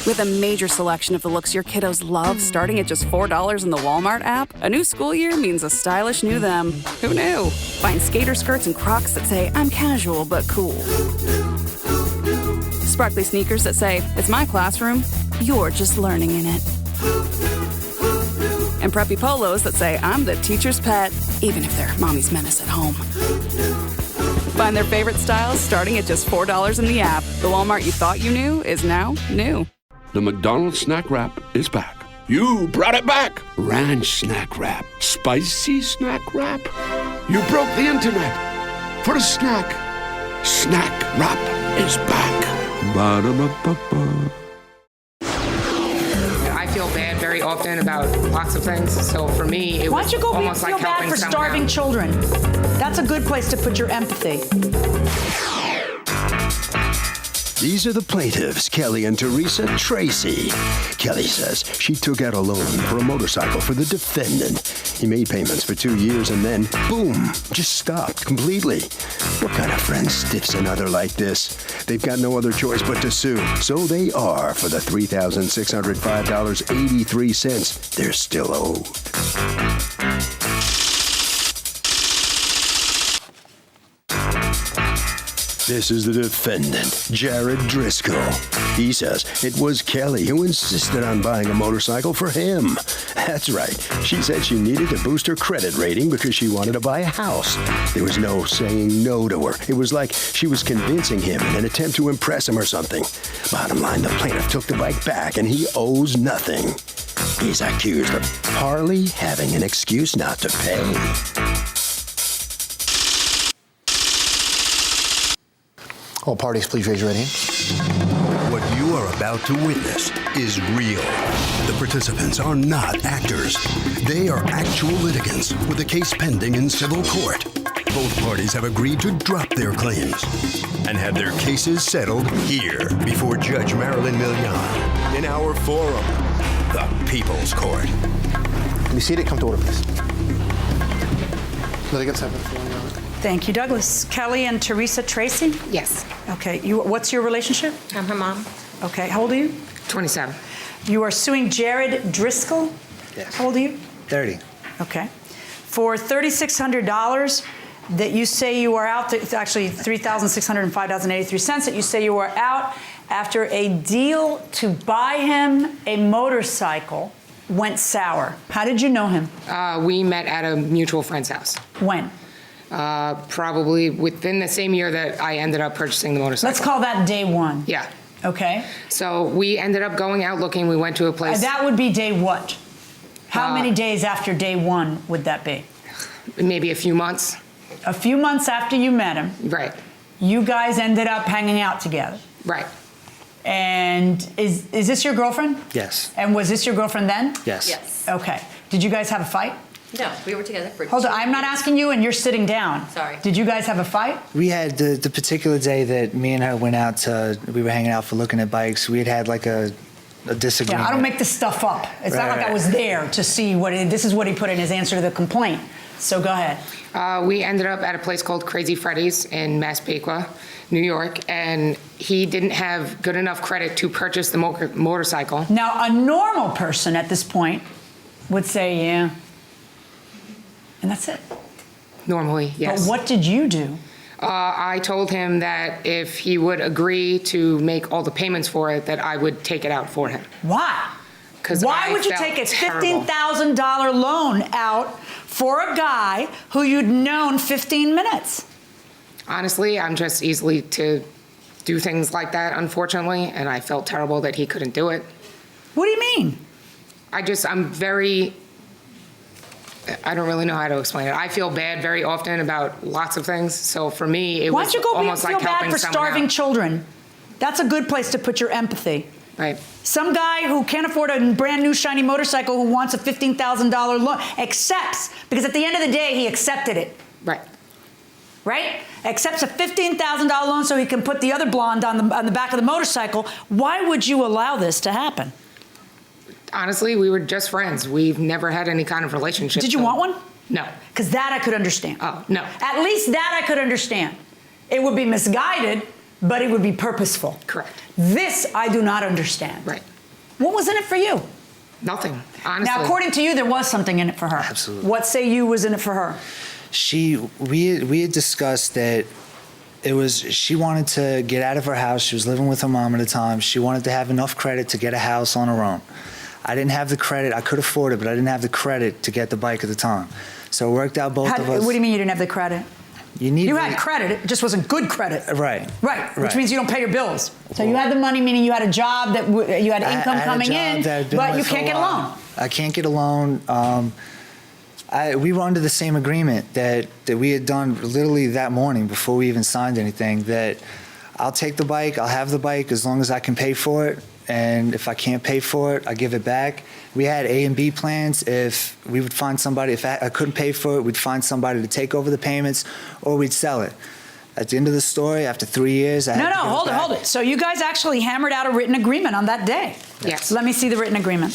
With a major selection of the looks your kiddos love, starting at just $4 in the Walmart app, a new school year means a stylish new them. Who knew? Find skater skirts and Crocs that say, I'm casual but cool. Sparkly sneakers that say, it's my classroom, you're just learning in it. And preppy polos that say, I'm the teacher's pet, even if they're mommy's menace at home. Find their favorite styles starting at just $4 in the app. The Walmart you thought you knew is now new. The McDonald's snack wrap is back. You brought it back. Ranch snack wrap. Spicy snack wrap. You broke the internet for a snack. Snack wrap is back. Ba-da-ba-ba-ba. I feel bad very often about lots of things. So for me, it Why was don't you go almost feel like bad helping for someone starving out. children? That's a good place to put your empathy. These are the plaintiffs, Kelly and Teresa Tracy. Kelly says she took out a loan for a motorcycle for the defendant. He made payments for 2 years and then, boom, just stopped completely. What kind of friend stiffs another like this? They've got no other choice but to sue. So they are for the $3,605.83 they're still owed. This is the defendant, Jared Driscoll. He says it was Kelly who insisted on buying a motorcycle for him. That's right. She said she needed to boost her credit rating because she wanted to buy a house. There was no saying no to her. It was like she was convincing him in an attempt to impress him or something. Bottom line, the plaintiff took the bike back and he owes nothing. He's accused of Harley having an excuse not to pay. All parties, please raise your right hand. What you are about to witness is real. The participants are not actors. They are actual litigants with a case pending in civil court. Both parties have agreed to drop their claims and have their cases settled here before Judge Marilyn Millian in our forum, the People's Court. Can you see it? Come to order, please. Litigants have the floor. Thank you, Douglas. Kelly and Teresa Tracy? Yes. Okay. What's your relationship? I'm her mom. Okay. How old are you? 27. You are suing Jared Driscoll? Yes. How old are you? 30. Okay. For $3,600 that you say you are out, it's actually $3,605.83 that you say you are out after a deal to buy him a motorcycle went sour. How did you know him? We met at a mutual friend's house. When? Probably within the same year that I ended up purchasing the motorcycle. Let's call that day one. Yeah. Okay. So we ended up going out looking. We went to a place. That would be day what? How many days after day one would that be? Maybe a few months. A few months after you met him. Right. You guys ended up hanging out together. Right. And is this your girlfriend? Yes. And was this your girlfriend then? Yes. Yes. Okay. Did you guys have a fight? No, we were together for Hold on, 2 I'm not years. asking you and you're sitting down. Sorry. Did you guys have a fight? We had the particular day that me and her went out to, we were hanging out for looking at bikes. We had like a disagreement. Yeah, I don't make this stuff up. It's not like I was there to see this is what he put in his answer to the complaint. So go ahead. We ended up at a place called Crazy Freddy's in Massapequa, New York, and he didn't have good enough credit to purchase the motorcycle. Now, a normal person at this point would say, yeah. And that's it. Normally, yes. But what did you do? I told him that if he would agree to make all the payments for it, that I would take it out for him. Why? Why would you take a $15,000 loan out for a guy who you'd known 15 minutes? Honestly, I'm just easily to do things like that, unfortunately, and I felt terrible that he couldn't do it. What do you mean? I don't really know how to explain it. I feel bad very often about lots of things. So for me, it was almost like helping someone out. Why don't you go feel bad for starving children? That's a good place to put your empathy. Right. Some guy who can't afford a brand new shiny motorcycle who wants a $15,000 loan accepts, because at the end of the day, he accepted it. Right. Right? Accepts a $15,000 loan so he can put the other blonde on the back of the motorcycle. Why would you allow this to happen? Honestly, we were just friends. We've never had any kind of relationship. Did you want one? No. Because that I could understand. Oh, no. At least that I could understand. It would be misguided, but it would be purposeful. Correct. This I do not understand. Right. What was in it for you? Nothing, honestly. Now, according to you, there was something in it for her. Absolutely. What say you was in it for her? We had discussed that she wanted to get out of her house. She was living with her mom at the time. She wanted to have enough credit to get a house on her own. I didn't have the credit. I could afford it, but I didn't have the credit to get the bike at the time. So it worked out both of us. What do you mean you didn't have the credit? You had credit, it just wasn't good credit. Right. Right, which means you don't pay your bills. So you had the money, meaning you had a job, that you had income coming in, but you can't get a loan. I can't get a loan. We were under the same agreement that we had done literally that morning before we even signed anything, that I'll take the bike, I'll have the bike as long as I can pay for it, and if I can't pay for it, I give it back. We had A and B plans. If we would find somebody, if I couldn't pay for it, we'd find somebody to take over the payments, or we'd sell it. At the end of the story, after 3 years, I had to give it back. Hold it. So you guys actually hammered out a written agreement on that day? Yes. Let me see the written agreement.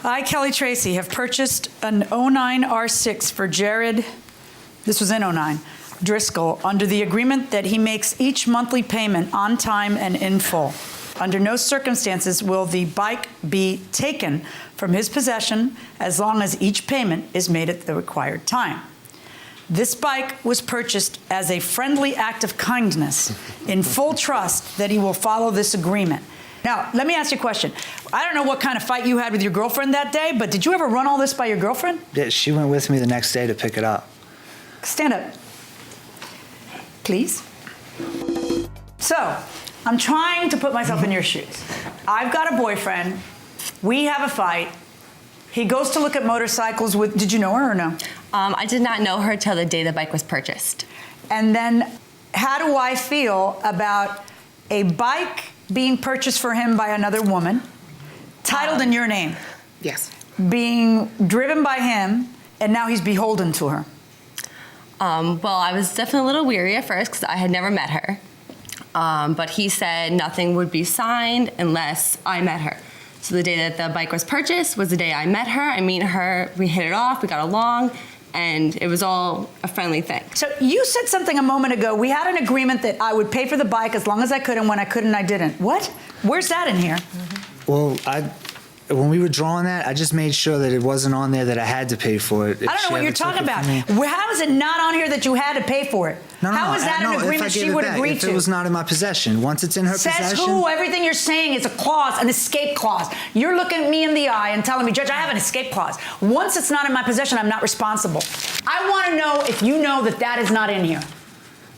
I, Kelly Tracy, have purchased an 09 R6 for Jared, this was in 09, Driscoll, under the agreement that he makes each monthly payment on time and in full. Under no circumstances will the bike be taken from his possession as long as each payment is made at the required time. This bike was purchased as a friendly act of kindness in full trust that he will follow this agreement. Now, let me ask you a question. I don't know what kind of fight you had with your girlfriend that day, but did you ever run all this by your girlfriend? Yeah, she went with me the next day to pick it up. Stand up, please. So, I'm trying to put myself in your shoes. I've got a boyfriend. We have a fight. He goes to look at motorcycles with, did you know her or no? I did not know her till the day the bike was purchased. And then how do I feel about a bike being purchased for him by another woman, titled in your name? Yes. Being driven by him, and now he's beholden to her? Well, I was definitely a little weary at first because I had never met her. But he said nothing would be signed unless I met her. So the day that the bike was purchased was the day I met her. I meet her, we hit it off, we got along, and it was all a friendly thing. So you said something a moment ago. We had an agreement that I would pay for the bike as long as I could, and when I couldn't, I didn't. What? Where's that in here? Well, when we were drawing that, I just made sure that it wasn't on there that I had to pay for it. I don't know what you're talking about. How is it not on here that you had to pay for it? How is that an agreement she would agree to? If it was not in my possession. Once it's in her possession. Says who? Everything you're saying is a clause, an escape clause. You're looking at me in the eye and telling me, Judge, I have an escape clause. Once it's not in my possession, I'm not responsible. I want to know if you know that that is not in here.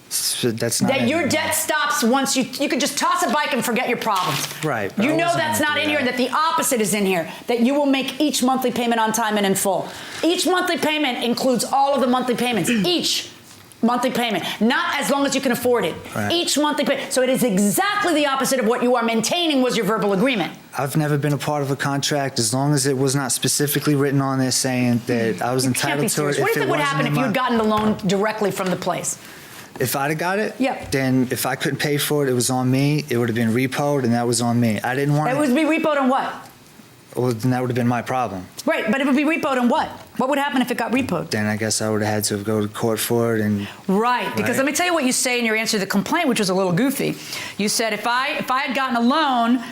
So that's not that your debt stops once you can just toss a bike and forget your problems. Right. You know that's not in here, and that the opposite is in here, that you will make each monthly payment on time and in full. Each monthly payment includes all of the monthly payments. Each monthly payment, not as long as you can afford it. Right. Each monthly payment. So it is exactly the opposite of what you are maintaining was your verbal agreement. I've never been a part of a contract as long as it was not specifically written on there saying that I was entitled to it. What do you think would happen if you had gotten the loan directly from the place? If I'd have got it, yeah. Then if I couldn't pay for it, it was on me. It would have been repoed, and that was on me. I didn't want it. It would be repoed on what? Well, then that would have been my problem. Right, but it would be repoed on what? What would happen if it got repoed? Then I guess I would have had to go to court for it. And right, because let me tell you what you say in your answer to the complaint, which was a little goofy. You said if I had gotten a loan,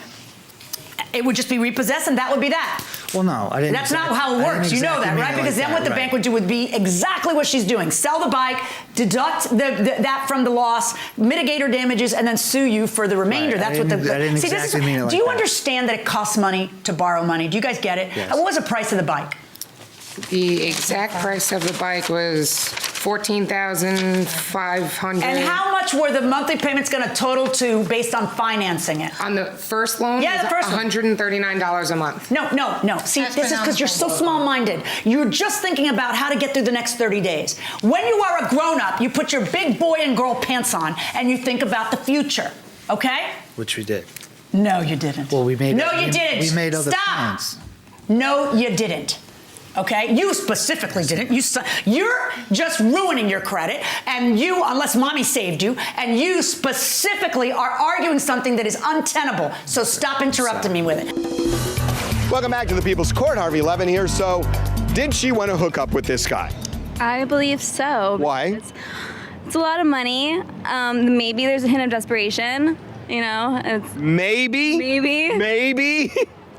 it would just be repossessed, and that would be that. Well, no, I didn't. That's not how it works. You know that, right? Because then what the bank would do would be exactly what she's doing. Sell the bike, deduct that from the loss, mitigate her damages, and then sue you for the remainder. That's what the... I didn't exactly mean it like that. Do you understand that it costs money to borrow money? Do you guys get it? Yes. And what was the price of the bike? The exact price of the bike was $14,500. And how much were the monthly payments going to total to based on financing it? On the first loan? Yeah, the first one. $139 a month. No. See, this is because you're so small-minded. You're just thinking about how to get through the next 30 days. When you are a grown-up, you put your big boy and girl pants on, and you think about the future, okay? Which we did. No, you didn't. Well, we made... No, you didn't. We made other Stop. plans. No, you didn't. Okay, you specifically didn't. You're just ruining your credit, and you, unless mommy saved you, and you specifically are arguing something that is untenable. So stop interrupting me with it. Welcome back to the People's Court. Harvey Levin here. So Did she want to hook up with this guy? I believe so. Why? It's a lot of money. Maybe there's a hint of desperation. You know, it's Maybe.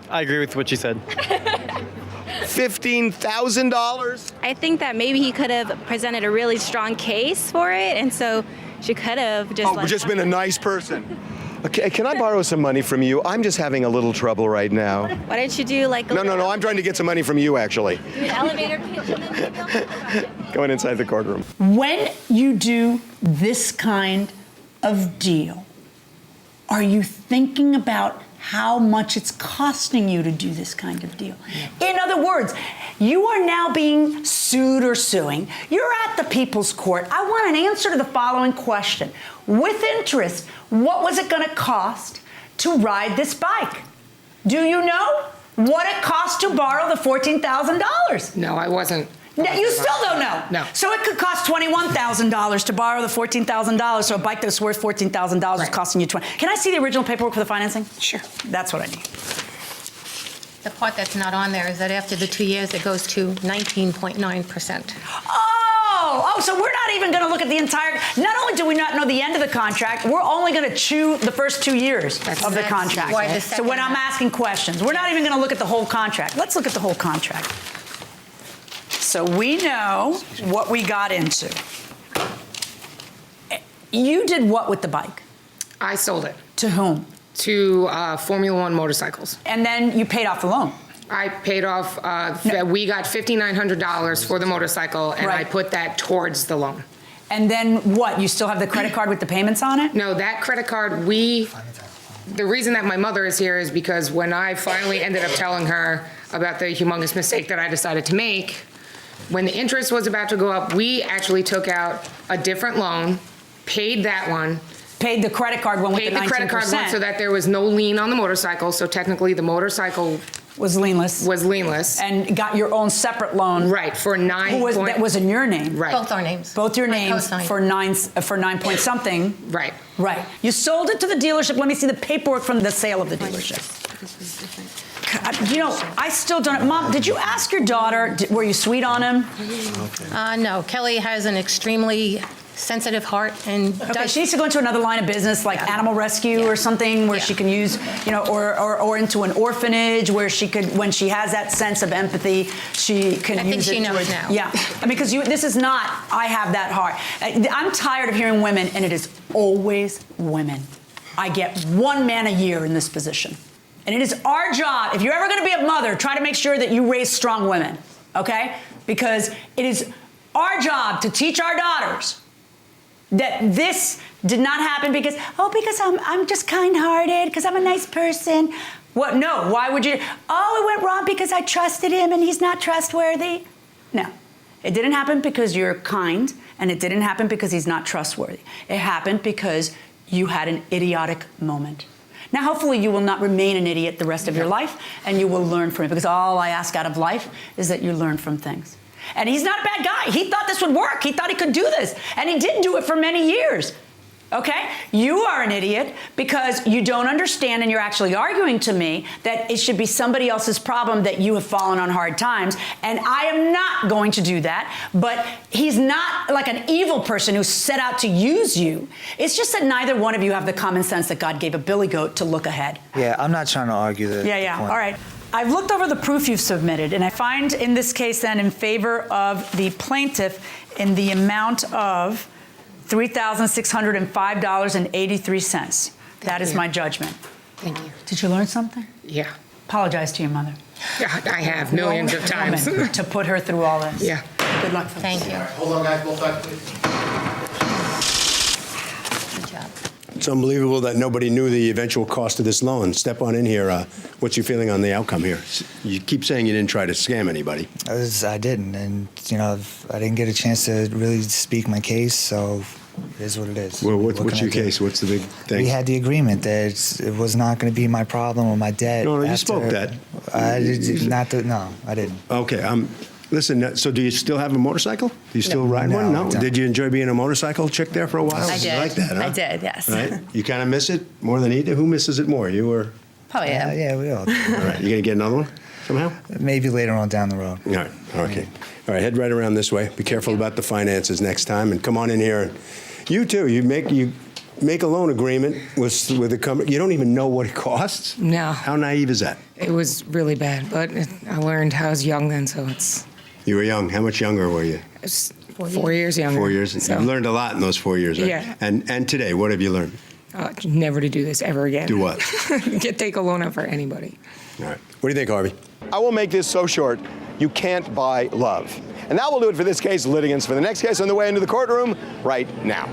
I agree with what you said. $15,000? I think that maybe he could have presented a really strong case for it, and so she could have just Been a nice person. Okay, can I borrow some money from you? I'm just having a little trouble right now. Why didn't you do like No, I'm trying to get some money from you, actually. do an elevator pitch and then Going inside the courtroom. When you do this kind of deal, are you thinking about how much it's costing you to do this kind of deal? In other words, you are now being sued or suing. You're at the people's court. I want an answer to the following question. With interest, what was it going to cost to ride this bike? Do you know what it cost to borrow the $14,000? No, I wasn't. No, you still don't know. No. So it could cost $21,000 to borrow the $14,000. So a bike that's worth $14,000 is costing you $20,000. Can I see the original paperwork for the financing? Sure. That's what I need. The part that's not on there is that after the 2 years, it goes to 19.9%. Oh, so we're not even going to look at the entire. Not only do we not know the end of the contract, we're only going to chew the first 2 years of the contract. why the So when second I'm asking questions, we're not even going to look at the whole contract. Let's look at the whole contract. So we know what we got into. You did what with the bike? I sold it. To whom? To Formula One motorcycles. And then you paid off the loan. I paid off, we got $5,900 for the motorcycle, and I put that towards the loan. And then what? You still have the credit card with the payments on it? No, that credit card, the reason that my mother is here is because when I finally ended up telling her about the humongous mistake that I decided to make, when the interest was about to go up, we actually took out a different loan, paid that one. Paid the credit card one with the 19%. Paid the credit card one so that there was no lien on the motorcycle, so technically the motorcycle was lienless. And got your own separate loan. Right, for that was in your name. Right. Both our names. Both your names for 9 point something. Right. Right. You sold it to the dealership. Let me see the paperwork from the sale of the dealership. You know, I still don't. Mom, did you ask your daughter, were you sweet on him? No, Kelly has an extremely sensitive heart and she needs to go into another line of business like animal rescue or something where she can use, you know, or into an orphanage where she could, when she has that sense of empathy, she can use it. I think she knows now. Yeah, I mean, because this is not, I have that heart. I'm tired of hearing women, and it is always women. I get one man a year in this position. And it is our job, if you're ever going to be a mother, try to make sure that you raise strong women, okay? Because it is our job to teach our daughters that this did not happen because I'm just kind-hearted, because I'm a nice person. What? No. Why would you? Oh, it went wrong because I trusted him and he's not trustworthy. No. It didn't happen because you're kind, and it didn't happen because he's not trustworthy. It happened because you had an idiotic moment. Now, hopefully you will not remain an idiot the rest of your life, and you will learn from it, because all I ask out of life is that you learn from things. And he's not a bad guy. He thought this would work. He thought he could do this. And he did do it for many years. Okay? You are an idiot because you don't understand, and you're actually arguing to me that it should be somebody else's problem that you have fallen on hard times. And I am not going to do that. But he's not like an evil person who set out to use you. It's just that neither one of you have the common sense that God gave a billy goat to look ahead. Yeah, I'm not trying to argue that. Yeah. All right. I've looked over the proof you've submitted, and I find in this case then in favor of the plaintiff in the amount of $3,605.83. That is my judgment. Thank you. Did you learn something? Yeah. Apologize to your mother. Yeah, I have millions of times. To put her through all this. Yeah. Good luck. Folks. Thank you. Hold on, guys. Both sides, please. Good job. It's unbelievable that nobody knew the eventual cost of this loan. Step on in here. What's your feeling on the outcome here? You keep saying you didn't try to scam anybody. I didn't, and you know, I didn't get a chance to really speak my case, so it is what it is. Well, what's your case? What's the big thing? We had the agreement that it was not going to be my problem or my debt. No, you spoke that. I didn't. Okay. Listen, so do you still have a motorcycle? Do you still ride one? No. Did you enjoy being a motorcycle chick there for a while? I did. You like that, huh? I did, yes. Right? You kind of miss it more than he did? Who misses it more, you or? Probably him. Yeah, we all. All right. You going to get another one? somehow? Maybe later on down the road. All right, okay. All right, head right around this way. Be careful about the finances next time, and come on in here. You too, you make a loan agreement with a company. You don't even know what it costs? No. How naive is that? It was really bad, but I learned I was young then, so it's... You were young. How much younger were you? It's 4 years younger. 4 years. So. You learned a lot in those 4 years, right? Yeah. And today, what have you learned? Never to do this ever again. Do what? Take a loan out for anybody. All right. What do you think, Harvey? I will make this so short. You can't buy love. And that will do it for this case. Litigants for the next case on the way into the courtroom right now.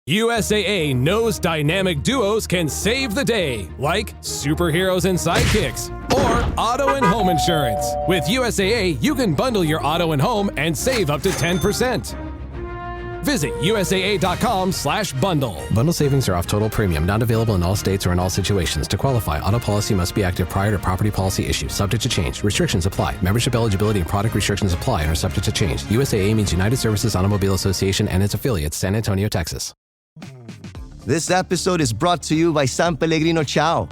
USAA knows dynamic duos can save the day, like superheroes and sidekicks, or auto and home insurance. With USAA, you can bundle your auto and home and save up to 10%. Visit USAA.com/bundle. Bundle savings are off total premium, not available in all states or in all situations. To qualify, auto policy must be active prior to property policy issue, subject to change. Restrictions apply. Membership eligibility and product restrictions apply and are subject to change. USAA means United Services Automobile Association and its affiliates, San Antonio, Texas. This episode is brought to you by San Pellegrino Ciao,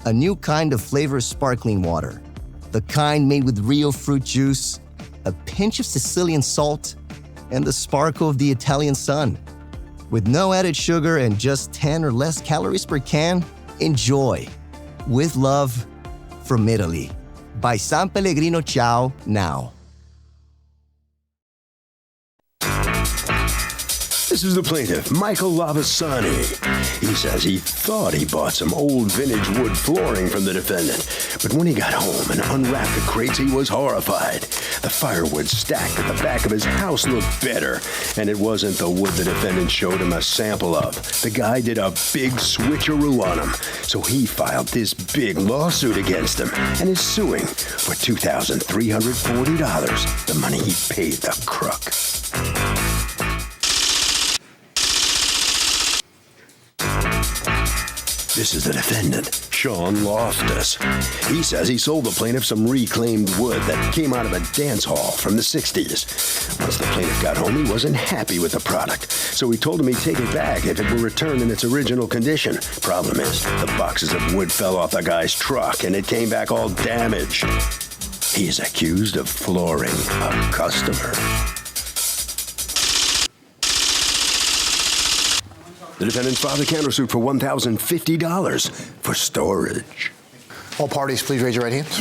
a new kind of flavored sparkling water. The kind made with real fruit juice, a pinch of Sicilian salt, and the sparkle of the Italian sun. With no added sugar and just 10 or less calories per can, enjoy. With love, from Italy. By San Pellegrino Ciao now. This is the plaintiff, Michael Lavasani. He says he thought he bought some old vintage wood flooring from the defendant, but when he got home and unwrapped the crates, he was horrified. The firewood stacked at the back of his house looked better, and it wasn't the wood the defendant showed him a sample of. The guy did a big switcheroo on him, so he filed this big lawsuit against him and is suing for $2,340, the money he paid the crook. This is the defendant, Sean Loftus. He says he sold the plaintiff some reclaimed wood that came out of a dance hall from the 60s. Once the plaintiff got home, he wasn't happy with the product, so he told him he'd take it back if it were returned in its original condition. Problem is, the boxes of wood fell off the guy's truck, and it came back all damaged. He is accused of flooring a customer. The defendant's filed a countersuit for $1,050 for storage. All parties, please raise your right hands.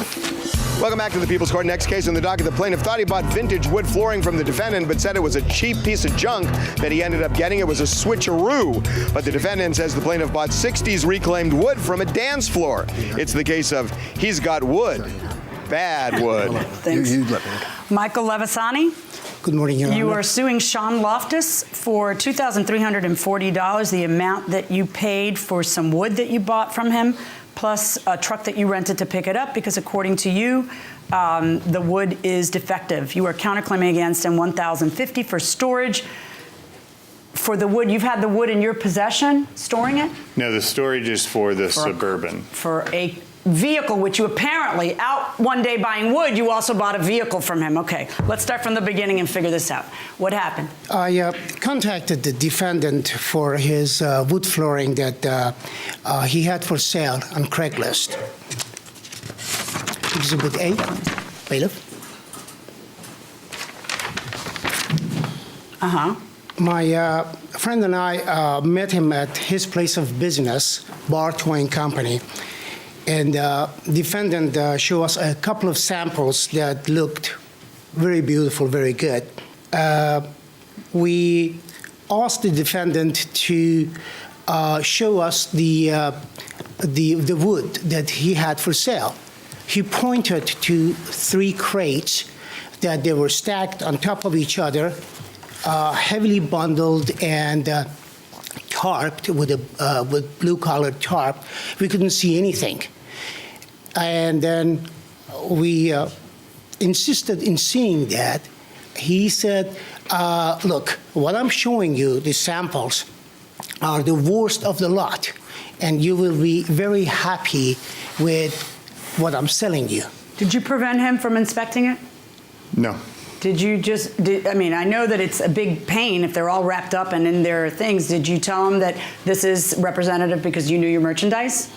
Welcome back to the People's Court. Next case on the docket. The plaintiff thought he bought vintage wood flooring from the defendant, but said it was a cheap piece of junk that he ended up getting. It was a switcheroo. But the defendant says the plaintiff bought 60s reclaimed wood from a dance floor. It's the case of he's got wood. Bad wood. Thanks. Michael Lavasani. Good morning, Your Honor. You are suing Sean Loftus for $2,340, the amount that you paid for some wood that you bought from him, plus a truck that you rented to pick it up, because according to you, the wood is defective. You are counterclaiming against him $1,050 for storage. For the wood, you've had the wood in your possession, storing it? No, the storage is for the Suburban. For a vehicle, which you apparently, out one day buying wood, you also bought a vehicle from him. Okay, let's start from the beginning and figure this out. What happened? I contacted the defendant for his wood flooring that he had for sale on Craigslist. Exhibit A, bailiff. My friend and I met him at his place of business, Bar Twain Company. And defendant showed us a couple of samples that looked very beautiful, very good. We asked the defendant to show us the wood that he had for sale. He pointed to 3 crates that they were stacked on top of each other, heavily bundled and tarped with blue-colored tarp. We couldn't see anything. And then we insisted in seeing that. He said, look, what I'm showing you, the samples, are the worst of the lot, and you will be very happy with what I'm selling you. Did you prevent him from inspecting it? No. Did you just, I mean, I know that it's a big pain if they're all wrapped up and in their things. Did you tell him that this is representative because you knew your merchandise?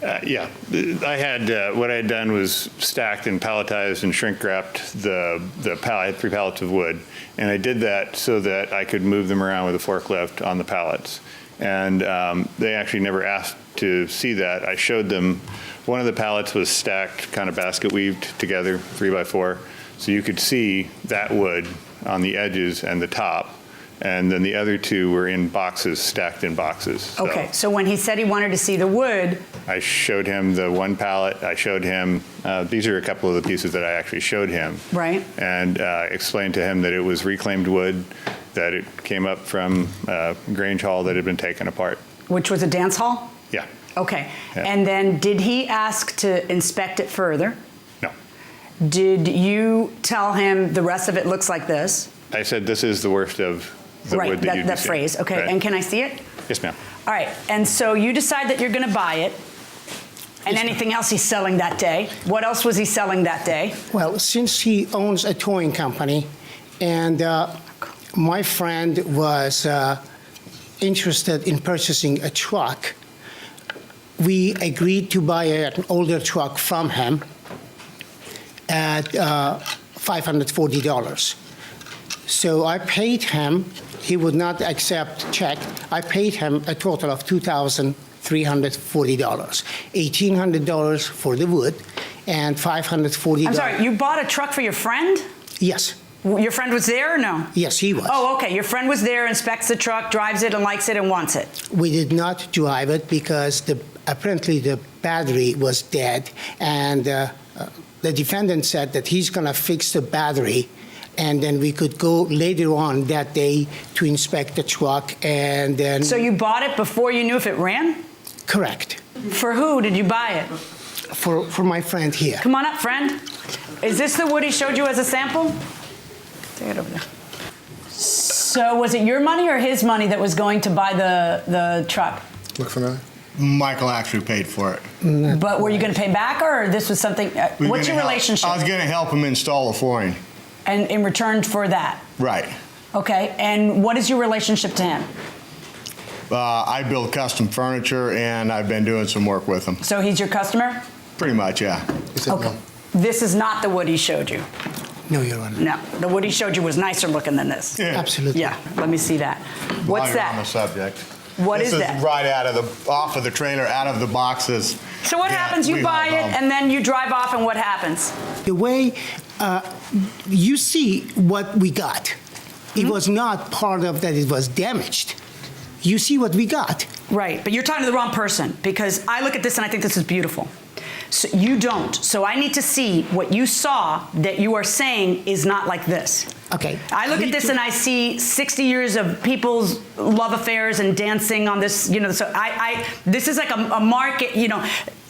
Yeah, I had what I had done was stacked and palletized and shrink wrapped the pallet. I had 3 pallets of wood, and I did that so that I could move them around with a forklift on the pallets. And they actually never asked to see that. I showed them. One of the pallets was stacked, kind of basket weaved together, 3x4, so you could see that wood on the edges and the top. And then the other 2 were in boxes, stacked in boxes. So Okay, so when he said he wanted to see the wood, I showed him the one pallet. I showed him, these are a couple of the pieces that I actually showed him. right? And explained to him that it was reclaimed wood, that it came up from Grange Hall that had been taken apart. Which was a dance hall? Yeah. Okay. Yeah. And then did he ask to inspect it further? No. Did you tell him the rest of it looks like this? I said, this is the worst of the Right, wood that you've that phrase. Okay, Right. and can I see it? Yes, ma'am. All right, and so you decide that you're going to buy it, and anything else he's selling that day. What else was he selling that day? Well, since he owns a towing company, and my friend was interested in purchasing a truck, we agreed to buy an older truck from him at $540. So I paid him. He would not accept check. I paid him a total of $2,340, $1,800 for the wood, and $540. I'm sorry, you bought a truck for your friend? Yes. Your friend was there or no? Yes, he was. Oh, okay. Your friend was there, inspects the truck, drives it, and likes it and wants it. We did not drive it because apparently the battery was dead, and the defendant said that he's going to fix the battery, and then we could go later on that day to inspect the truck, and then... So you bought it before you knew if it ran? Correct. For who did you buy it? For my friend here. Come on up, friend. Is this the wood he showed you as a sample? Take it over there. So was it your money or his money that was going to buy the truck? Look familiar? Michael actually paid for it. But were you going to pay back, or this was something... what's your relationship? I was going to help him install the flooring. And in return for that? Right. Okay, and what is your relationship to him? I build custom furniture, and I've been doing some work with him. So he's your customer? Pretty much, yeah. Okay. This is not the wood he showed you? No, Your Honor. No, the wood he showed you was nicer looking than this. Yeah. Absolutely. Yeah, let me see that. While What's you're that? on the subject. What this is that? Right off of the trailer, out of the boxes. So what happens? You buy it, and then you drive off, and what happens? The way you see what we got, it was not part of that it was damaged. You see what we got. Right, but you're talking to the wrong person, because I look at this and I think this is beautiful. So you don't. So I need to see what you saw that you are saying is not like this. Okay. I look at this and I see 60 years of people's love affairs and dancing on this, so this is like a market,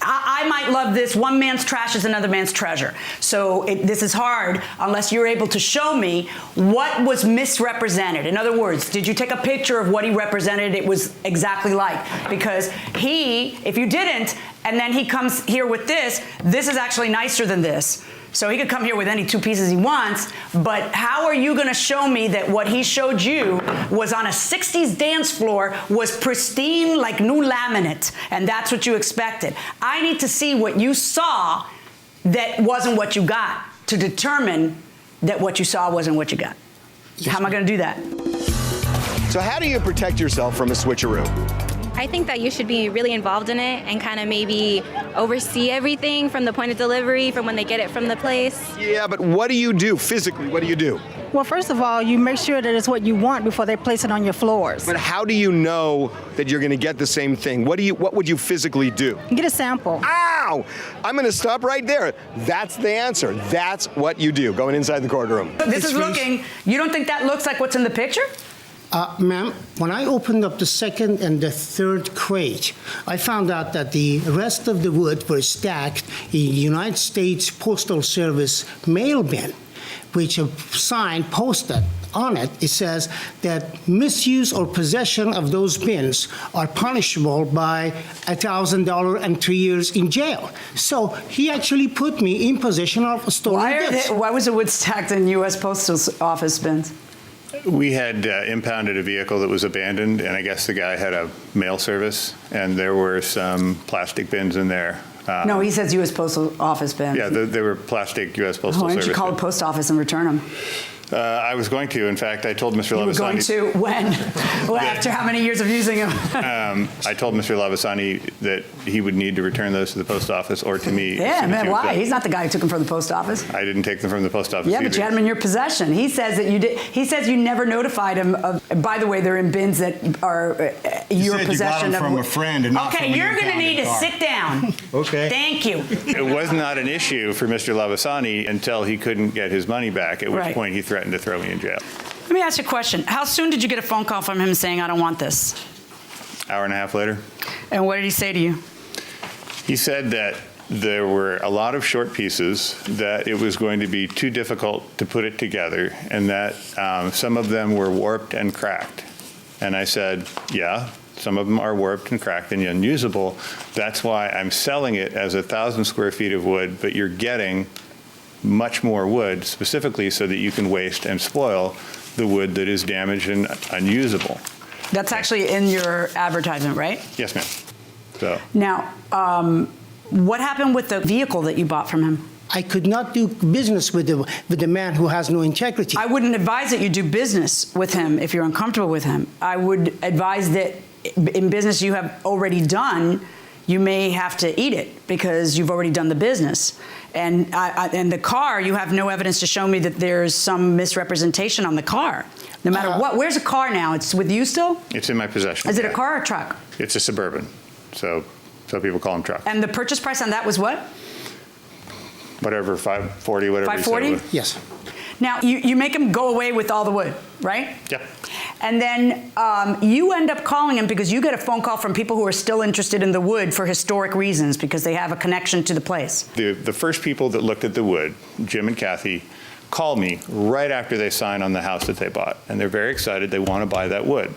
I might love this. One man's trash is another man's treasure. So this is hard unless you're able to show me what was misrepresented. In other words, did you take a picture of what he represented it was exactly like? Because if you didn't, and then he comes here with this is actually nicer than this. So he could come here with any 2 pieces he wants, but how are you going to show me that what he showed you was on a 60s dance floor, was pristine like new laminate, and that's what you expected? I need to see what you saw that wasn't what you got to determine that what you saw wasn't what you got. How am I going to do that? So how do you protect yourself from a switcheroo? I think that you should be really involved in it and kind of maybe oversee everything from the point of delivery, from when they get it from the place. Yeah, but what do you do physically? What do you do? Well, first of all, you make sure that it's what you want before they place it on your floors. But how do you know that you're going to get the same thing? What would you physically do? Get a sample. Ow! I'm going to stop right there. That's the answer. That's what you do, going inside the courtroom. This is looking, you don't think that looks like what's in the picture? Ma'am, when I opened up the second and the third crate, I found out that the rest of the wood were stacked in United States Postal Service mail bin, which a sign posted on it. It says that misuse or possession of those bins are punishable by $1,000 and 3 years in jail. So he actually put me in possession of stolen goods. Why was the wood stacked in U.S. Postal Office bins? We had impounded a vehicle that was abandoned, and I guess the guy had a mail service, and there were some plastic bins in there. No, he says U.S. Postal Office bins. Yeah, they were plastic U.S. Postal Why Service. don't you call the post office and return them? I was going to. In fact, I told Mr. You were going Lavasani. to when? Well, after how many years of using them? I told Mr. Lavasani that he would need to return those to the post office or to me. Yeah, man, why? He's not the guy who took them from the post office. I didn't take them from the post office. Yeah, either. but you had them in your possession. He says that you did. He says you never notified him of. By the way, they're in bins that are your said possession. you got them from a friend and not okay, from an you're going to need to car. sit down. Okay. Thank you. It was not an issue for Mr. Lavasani until he couldn't get his money back, at which point he threatened to throw me in jail. Let me ask you a question. How soon did you get a phone call from him saying, I don't want this? Hour and a half later. And what did he say to you? He said that there were a lot of short pieces, that it was going to be too difficult to put it together, and that some of them were warped and cracked. And I said, yeah, some of them are warped and cracked and unusable. That's why I'm selling it as 1,000 square feet of wood, but you're getting much more wood, specifically so that you can waste and spoil the wood that is damaged and unusable. That's actually in your advertisement, right? Yes, ma'am. So. Now, what happened with the vehicle that you bought from him? I could not do business with the man who has no integrity. I wouldn't advise that you do business with him if you're uncomfortable with him. I would advise that in business you have already done, you may have to eat it because you've already done the business. And the car, you have no evidence to show me that there's some misrepresentation on the car. No matter what. Where's the car now? It's with you still? It's in my possession. Is it a car or a truck? It's a Suburban, so people call them trucks. And the purchase price on that was what? Whatever, $540, whatever. $540? Yes. Now, you make him go away with all the wood, right? Yep. And then you end up calling him because you get a phone call from people who are still interested in the wood for historic reasons because they have a connection to the place. The first people that looked at the wood, Jim and Kathy, called me right after they signed on the house that they bought. And they're very excited. They want to buy that wood.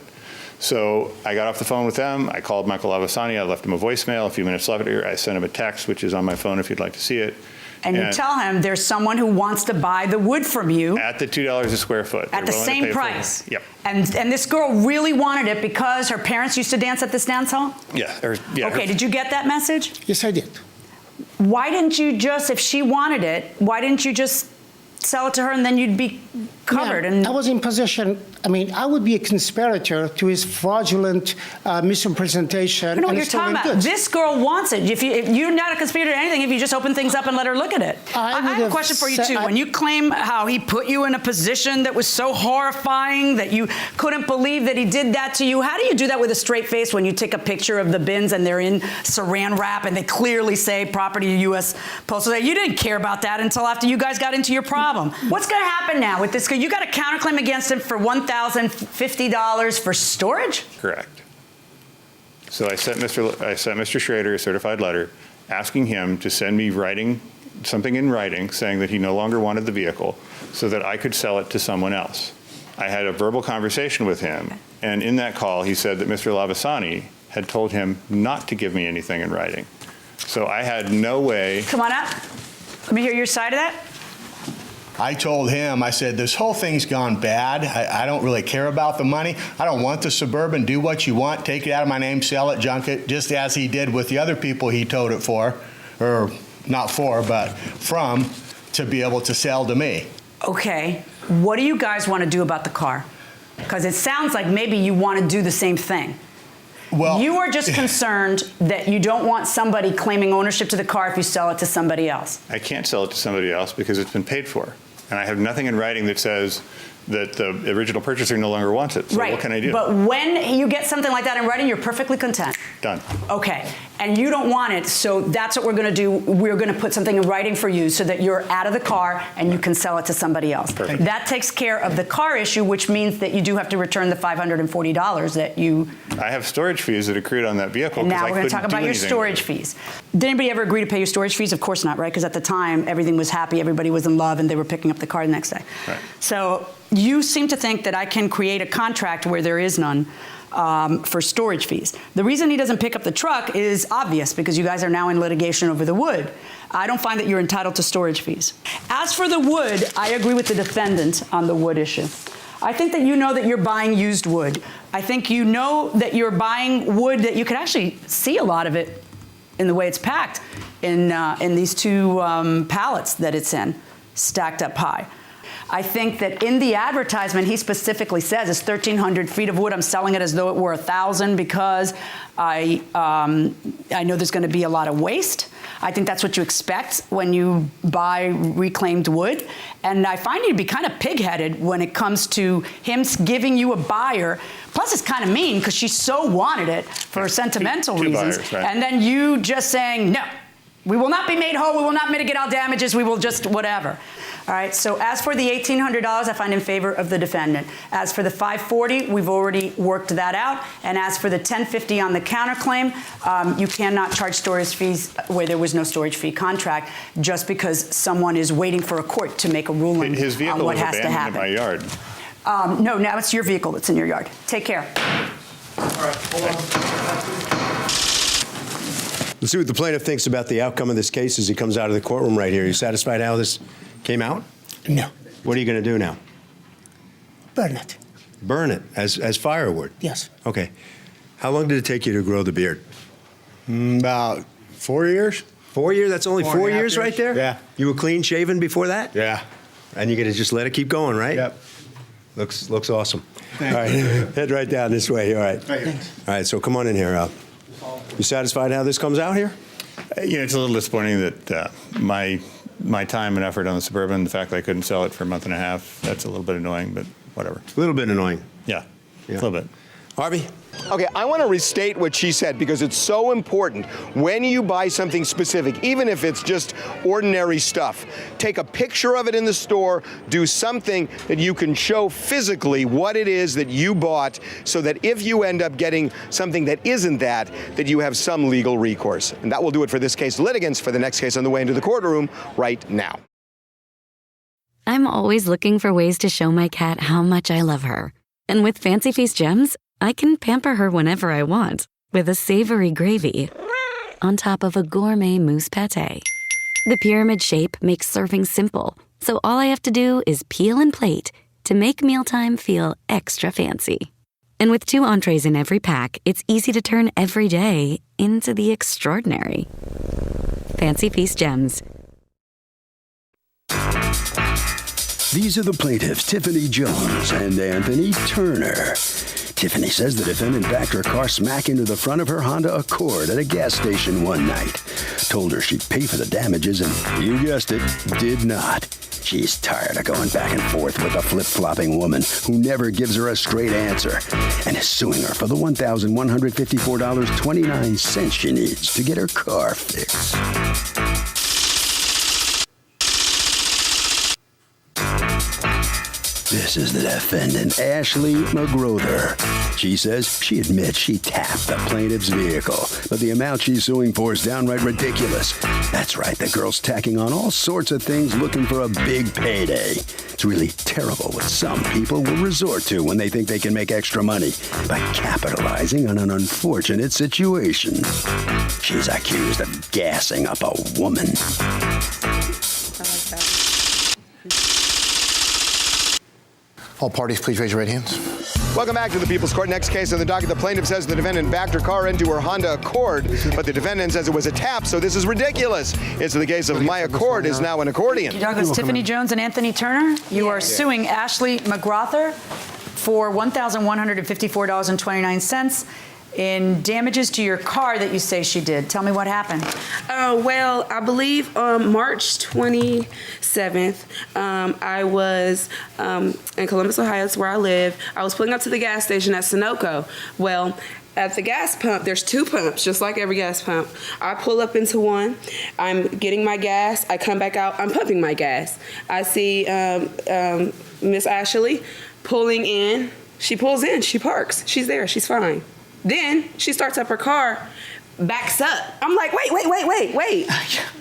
So I got off the phone with them. I called Michael Lavasani. I left him a voicemail. A few minutes later, I sent him a text, which is on my phone if you'd like to see it. And you tell him there's someone who wants to buy the wood from you. At the $2 a square foot. At the same price. Yep. And this girl really wanted it because her parents used to dance at this dance hall? Yeah. Okay, did you get that message? Yes, I did. Why didn't you just, if she wanted it, why didn't you just sell it to her and then you'd be covered? Yeah, and I was in possession. I mean, I would be a conspirator to his fraudulent misrepresentation. You know what and you're talking stolen about? goods. This girl wants it. If you're not a conspirator to anything, if you just open things up and let her look at it. I have a question for you, too. When you claim how he put you in a position that was so horrifying that you couldn't believe that he did that to you, how do you do that with a straight face when you take a picture of the bins and they're in saran wrap and they clearly say property of U.S. Postal? You didn't care about that until after you guys got into your problem. What's going to happen now with this guy? You got a counterclaim against him for $1,050 for storage? Correct. So I sent Mr. Schrader a certified letter asking him to send me something in writing saying that he no longer wanted the vehicle so that I could sell it to someone else. I had a verbal conversation with him, and in that call he said that Mr. Lavasani had told him not to give me anything in writing. So I had no way. Come on up. Let me hear your side of that. I told him, I said, this whole thing's gone bad. I don't really care about the money. I don't want the Suburban. Do what you want. Take it out of my name, sell it, junk it, just as he did with the other people he towed it for, or not for, but from, to be able to sell to me. Okay. What do you guys want to do about the car? Because it sounds like maybe you want to do the same thing. Well, you are just concerned that you don't want somebody claiming ownership to the car if you sell it to somebody else. I can't sell it to somebody else because it's been paid for. And I have nothing in writing that says that the original purchaser no longer wants it. So right. What can I do? But when you get something like that in writing, you're perfectly content. Done. Okay. And you don't want it, so that's what we're going to do. We're going to put something in writing for you so that you're out of the car and you can sell it to somebody else. Perfect. That takes care of the car issue, which means that you do have to return the $540 that you... I have storage fees that accrued on that vehicle. And now we're going to talk about your storage fees. Did anybody ever agree to pay your storage fees? Of course not, right? Because at the time, everything was happy, everybody was in love, and they were picking up the car the next day. Right. So you seem to think that I can create a contract where there is none for storage fees. The reason he doesn't pick up the truck is obvious, because you guys are now in litigation over the wood. I don't find that you're entitled to storage fees. As for the wood, I agree with the defendant on the wood issue. I think that you know that you're buying used wood. I think you know that you're buying wood that you can actually see a lot of it in the way it's packed in these two pallets that it's in, stacked up high. I think that in the advertisement, he specifically says it's 1,300 feet of wood. I'm selling it as though it were 1,000 because I know there's going to be a lot of waste. I think that's what you expect when you buy reclaimed wood. And I find you to be kind of pig-headed when it comes to him giving you a buyer. Plus, it's kind of mean because she so wanted it for sentimental reasons. Buyers, right. And then you just saying, no, we will not be made whole. We will not mitigate all damages. We will just whatever. All right, so as for the $1,800, I find in favor of the defendant. As for the $540, we've already worked that out. And as for the $1,050 on the counterclaim, you cannot charge storage fees where there was no storage fee contract just because someone is waiting for a court to make a ruling His vehicle on what was has to abandoned happen. in my yard. No, now it's your vehicle that's in your yard. Take care. Let's see what the plaintiff thinks about the outcome of this case as he comes out of the courtroom right here. You satisfied how this came out? No. What are you going to do now? Burn it. Burn it as firewood? Yes. Okay. How long did it take you to grow the beard? About 4 years. 4 years? That's only 4 4.5 years right there? Yeah. You were clean shaven before that? Yeah. And you're going to just let it keep going, right? Yep. Looks awesome. Thank All right. Head right down this way. All right. Thanks. All right, so come on in here. You satisfied how this comes out here? It's a little disappointing that my time and effort on the Suburban, the fact that I couldn't sell it for a month and a half, that's a little bit annoying, but whatever. A little bit annoying. Yeah. A little bit. Harvey? Okay, I want to restate what she said because it's so important. When you buy something specific, even if it's just ordinary stuff, take a picture of it in the store, do something that you can show physically what it is that you bought so that if you end up getting something that isn't that you have some legal recourse. And that will do it for this case. Litigants for the next case on the way into the courtroom right now. I'm always looking for ways to show my cat how much I love her. And with Fancy Feast gems, I can pamper her whenever I want with a savory gravy on top of a gourmet mousse pâté. The pyramid shape makes serving simple, so all I have to do is peel and plate to make mealtime feel extra fancy. And with 2 entrees in every pack, it's easy to turn every day into the extraordinary. Fancy Feast gems. These are the plaintiffs, Tiffany Jones and Anthony Turner. Tiffany says the defendant backed her car smack into the front of her Honda Accord at a gas station one night. Told her she'd pay for the damages and, you guessed it, did not. She's tired of going back and forth with a flip-flopping woman who never gives her a straight answer and is suing her for the $1,154.29 she needs to get her car fixed. This is the defendant, Ashley McGrother. She says she admits she tapped the plaintiff's vehicle, but the amount she's suing for is downright ridiculous. That's right, the girl's tacking on all sorts of things looking for a big payday. It's really terrible what some people will resort to when they think they can make extra money by capitalizing on an unfortunate situation. She's accused of gassing up a woman. All parties, please raise your right hands. Welcome back to the People's Court. Next case on the docket, the plaintiff says the defendant backed her car into her Honda Accord, but the defendant says it was a tap, so this is ridiculous. It's the case of my Accord is now an accordion. Douglas, Tiffany Jones and Anthony Turner, you are suing Ashley McGrother for $1,154.29 in damages to your car that you say she did. Tell me what happened. Well, I believe on March 27th, I was in Columbus, Ohio, that's where I live. I was pulling up to the gas station at Sunoco. Well, at the gas pump, there's 2 pumps, just like every gas pump. I pull up into one. I'm getting my gas. I come back out. I'm pumping my gas. I see Miss Ashley pulling in. She pulls in. She parks. She's there. She's fine. Then she starts up her car, backs up. I'm like, wait.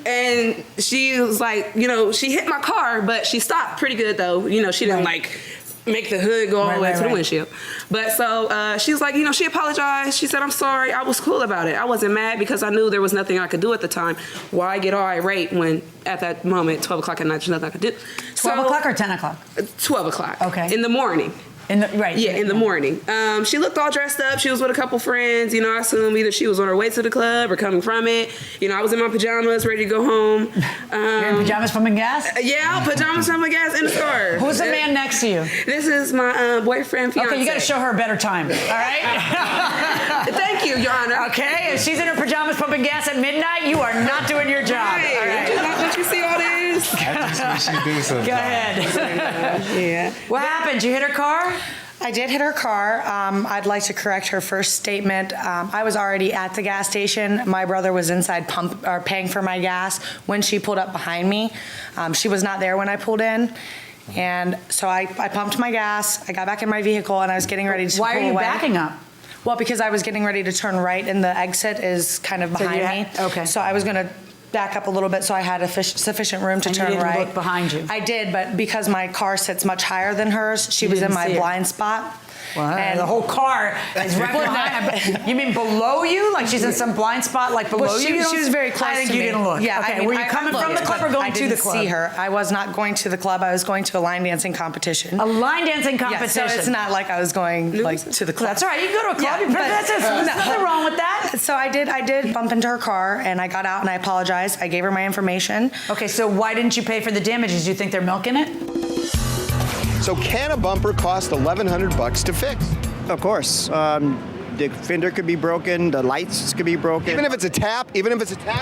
And she was like, she hit my car, but she stopped pretty good though. She didn't make the hood go all the way to the windshield. But so she was like, she apologized. She said, I'm sorry. I was cool about it. I wasn't mad because I knew there was nothing I could do at the time. Why get all irate when at that moment, 12 o'clock at night, there's nothing I could do. 12 o'clock or 10 o'clock? 12 o'clock. Okay. In the morning. Right. Yeah, in the morning. She looked all dressed up. She was with a couple friends. You know, I assume either she was on her way to the club or coming from it. You know, I was in my pajamas, ready to go home. You're in pajamas pumping gas? Yeah, pajamas pumping gas in the car. Who's the man next to you? This is my boyfriend, fiance. Okay, you got to show her a better time. All right? Thank you, Your Honor. Okay, if she's in her pajamas pumping gas at midnight, you are not doing your job. Hey, all right. Don't you see all this? That's what she do sometimes. Go ahead. Yeah. What happened? You hit her car? I did hit her car. I'd like to correct her first statement. I was already at the gas station. My brother was inside paying for my gas when she pulled up behind me. She was not there when I pulled in. And so I pumped my gas. I got back in my vehicle and I was getting ready to pull away. Why are you backing up? Well, because I was getting ready to turn right and the exit is kind of behind me. Okay. So I was going to back up a little bit so I had sufficient room to turn you didn't right. look behind you. I did, but because my car sits much higher than hers, she was in didn't my see it. blind spot. Well, and the whole car is right behind. You mean below you? Like she's in some blind spot, like below well, you? she was very close I think to you me. didn't look. Yeah, okay. I mean, Were you coming from the club or going to the club? I didn't see her. I was not going to the club. I was going to a line dancing competition. A line dancing competition. Yeah, so it's not like I was going to the club. That's all right. You can go to a club. Yeah, There's nothing wrong with that. So I did bump into her car, and I got out and I apologized. I gave her my information. Okay, so why didn't you pay for the damages? Do you think they're milking it? So can a bumper cost $1,100 to fix? Of course. The fender could be broken, the lights could be broken. Even if it's a tap?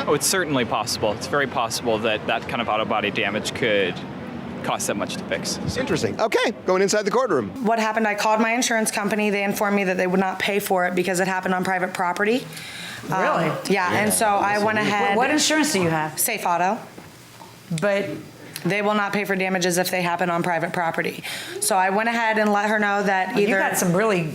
Oh, it's certainly possible. It's very possible that that kind of auto body damage could cost that much to fix. Interesting. Okay, going inside the courtroom. What happened, I called my insurance company. They informed me that they would not pay for it because it happened on private property. Really? Yeah, and so I went ahead. What insurance do you have? Safe Auto. But they will not pay for damages if they happen on private property. So I went ahead and let her know that either... You got some really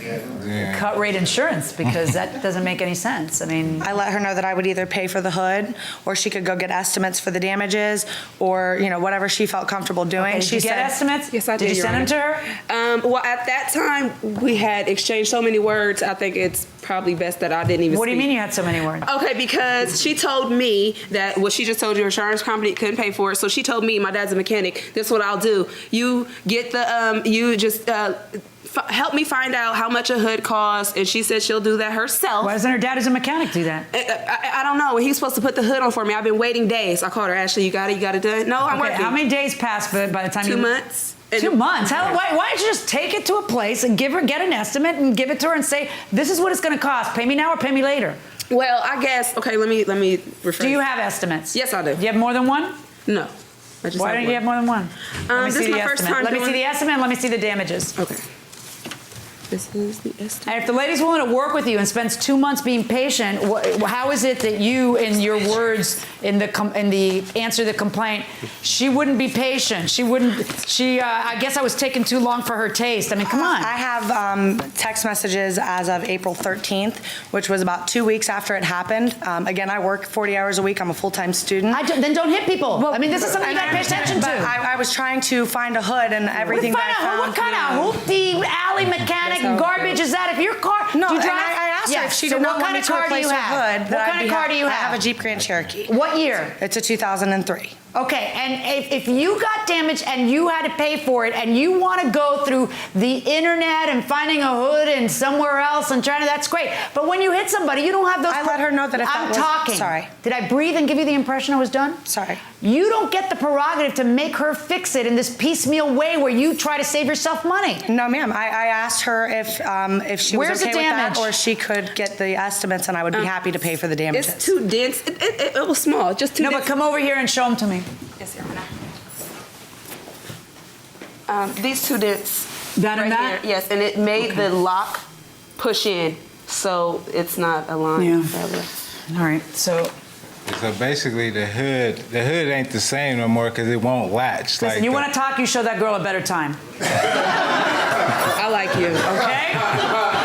cut rate insurance because that doesn't make any sense. I mean... I let her know that I would either pay for the hood or she could go get estimates for the damages or, you know, whatever she felt comfortable doing. Okay, did you get estimates? Yes, I did. Did you send them to her? Well, at that time, we had exchanged so many words, I think it's probably best that I didn't even What do you speak. mean you had so many words? Okay, because she told me that, well, she just told your insurance company couldn't pay for it. So she told me, my dad's a mechanic, this is what I'll do. You get the, you just help me find out how much a hood costs. And she said she'll do that herself. Why doesn't her dad as a mechanic do that? I don't know. He's supposed to put the hood on for me. I've been waiting days. I called her, Ashley, you got it done? No, I'm working. How many days passed by the time 2 months. 2 months? Why don't you just take it to a place and get an estimate and give it to her and say, this is what it's going to cost. Pay me now or pay me later. Well, I guess, okay, let me rephrase. Do you have estimates? Yes, I do. Do you have more than one? No. Why don't you have more than one? Let me this see is the my first estimate. time Let me see doing- the estimate and let me see the damages. Okay. This is the estimate. And if the lady's willing to work with you and spends 2 months being patient, how is it that you, in your words, in the answer to the complaint, she wouldn't be patient? She wouldn't. I guess I was taking too long for her taste. I mean, come on. I have text messages as of April 13th, which was about 2 weeks after it happened. Again, I work 40 hours a week. I'm a full-time student. Then don't hit people. I mean, this is something you got to pay attention to. But I was trying to find a hood and everything that I found. What kind of hoopty alley mechanic garbage is that? If your car, no, do you drive? I asked her if she so did not what want kind me of to car do replace you her have? hood. What kind of car do you have? I have a Jeep Grand Cherokee. What year? It's a 2003. Okay, and if you got damaged and you had to pay for it and you want to go through the internet and finding a hood and somewhere else and trying to, that's great. But when you hit somebody, you don't have those. I let her know that if I'm that was, talking. Sorry. Did I breathe and give you the impression I was done? Sorry. You don't get the prerogative to make her fix it in this piecemeal way where you try to save yourself money. No, ma'am. I asked her if she was Where's okay the with damage? that or she could get the estimates and I would be happy to pay for the damages. It's too dense. It was small, just too dense. No, but come over here and show them to me. Yes, Your Honor. These two dents. That and right that? Here, yes, and it made the lock push in, so it's not aligned. Yeah. All right, so basically the hood ain't the same no more because it won't latch. listen, you want to talk, you show that girl a better time. I like you. Okay?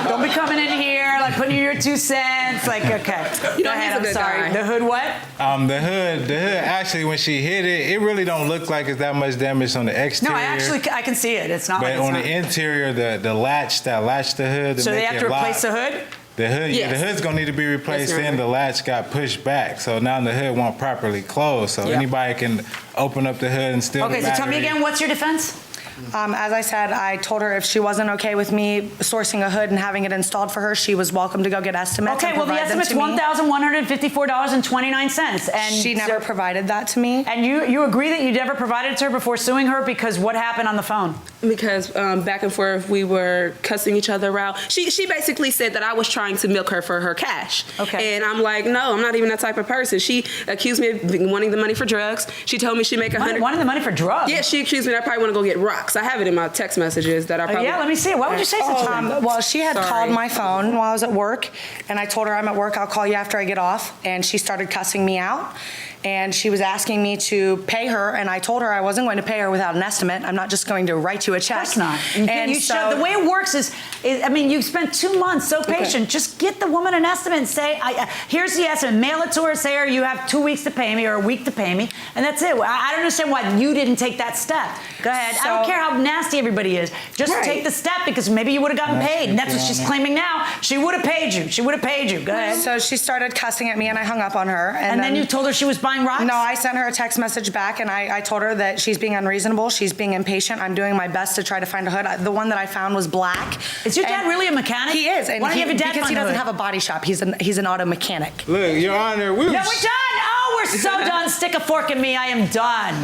Don't be coming in here like putting in your 2 cents. Like, okay. You Go know, he's ahead, a I'm good sorry. guy. The hood what? The hood actually when she hit it, it really don't look like it's that much damage on the No, exterior. I can see it. It's not But like it's on not. the interior, the latch that latched the hood. So they have to replace the hood? The hood, Yes. the hood's gonna need to be replaced. Yes, Then the latch got pushed back, so now the hood won't properly close. So Yeah. anybody can open up the hood and steal Okay, the so battery. tell me again, what's your defense? As I said, I told her if she wasn't okay with me sourcing a hood and having it installed for her, she was welcome to go get estimates. Okay, well, the estimate's $1,154.29. And she never provided that to me. And you agree that you never provided it to her before suing her because what happened on the phone? Because back and forth, we were cussing each other out. She basically said that I was trying to milk her for her cash. Okay. And I'm like, no, I'm not even that type of person. She accused me of wanting the money for drugs. She told me she make Wanting the money for drugs? Yeah, she accused me that I probably want to go get rocks. I have it in my text messages that I probably... Yeah, let me see it. Why would you say such a thing? Well, she had called my phone while I was at work, and I told her I'm at work, I'll call you after I get off, and she started cussing me out. And she was asking me to pay her, and I told her I wasn't going to pay her without an estimate. I'm not just going to write you a check. That's not. And you so, should, the way it works is, I mean, you spent 2 months so patient. Just get the woman an estimate and say, here's the estimate. Mail it to her. Say, her, you have 2 weeks to pay me or a week to pay me, and that's it. I don't understand why you didn't take that step. Go ahead. I don't care how nasty everybody is. Just take the step because maybe you would have gotten paid, and that's what she's claiming now. She would have paid you. She would have paid you. Go ahead. So she started cussing at me, and I hung up on her. And then you told her she was buying rocks? No, I sent her a text message back, and I told her that she's being unreasonable. She's being impatient. I'm doing my best to try to find a hood. The one that I found was black. Is your dad really a mechanic? He is. And Why don't you have your dad because he find a doesn't hood? have a body shop. He's an auto mechanic. Look, Your Honor, No, we're done. Oh, we're so done. Stick a fork in me. I am done.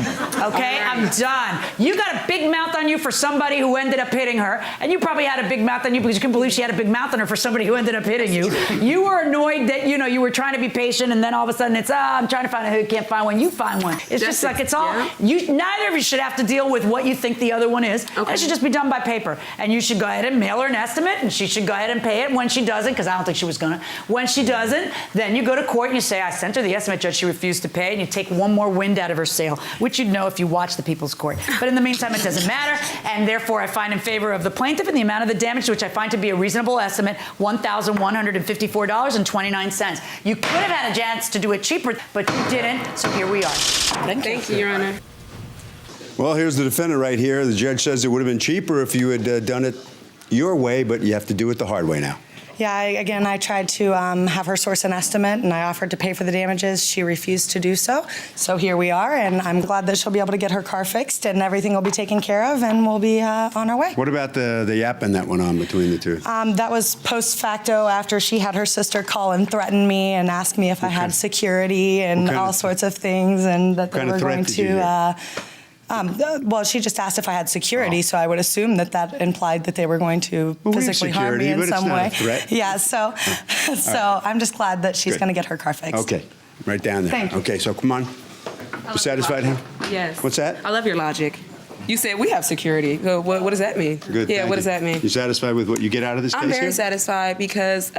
Okay, I'm done. You got a big mouth on you for somebody who ended up hitting her, and you probably had a big mouth on you because you couldn't believe she had a big mouth on her for somebody who ended up hitting you. You were annoyed that you were trying to be patient, and then all of a sudden it's I'm trying to find a hood, can't find one. You find one. It's just like it's all. Neither of you should have to deal with what you think the other one is. Okay. It should just be done by paper, and you should go ahead and mail her an estimate, and she should go ahead and pay it when she doesn't, because I don't think she was gonna. When she doesn't, then you go to court and you say, I sent her the estimate, judge, she refused to pay, and you take one more wind out of her sail, which you'd know if you watch the People's Court. But in the meantime, it doesn't matter, and therefore I find in favor of the plaintiff and the amount of the damage, which I find to be a reasonable estimate, $1,154.29. You could have had a chance to do it cheaper, but you didn't, so here we are. Thank you, Your Honor. Well, here's the defendant right here. The judge says it would have been cheaper if you had done it your way, but you have to do it the hard way now. Yeah, I tried to have her source an estimate, and I offered to pay for the damages. She refused to do so. So here we are, and I'm glad that she'll be able to get her car fixed, and everything will be taken care of, and we'll be on our way. What about the yapping that went on between the two? That was post facto after she had her sister call and threaten me and ask me if I had security and all sorts of things, and that they were going to... well, she just asked if I had security, so I would assume that implied that they were going to physically harm me in some way. Yeah, so I'm just glad that she's going to get her car fixed. Okay, right down there. Thank you. Okay, so come on. You satisfied here? Yes. What's that? I love your logic. You said we have security. What does that mean? Good. Yeah, what does that mean? You satisfied with what you get out of this case I'm very here? satisfied because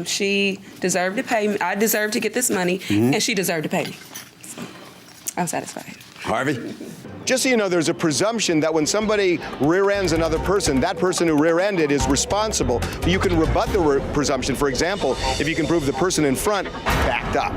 she deserved to pay me. I deserved to get this money, and she deserved to pay me. I'm satisfied. Harvey? Just so you know, there's a presumption that when somebody rear-ends another person, that person who rear-ended is responsible. You can rebut the presumption, for example, if you can prove the person in front backed up.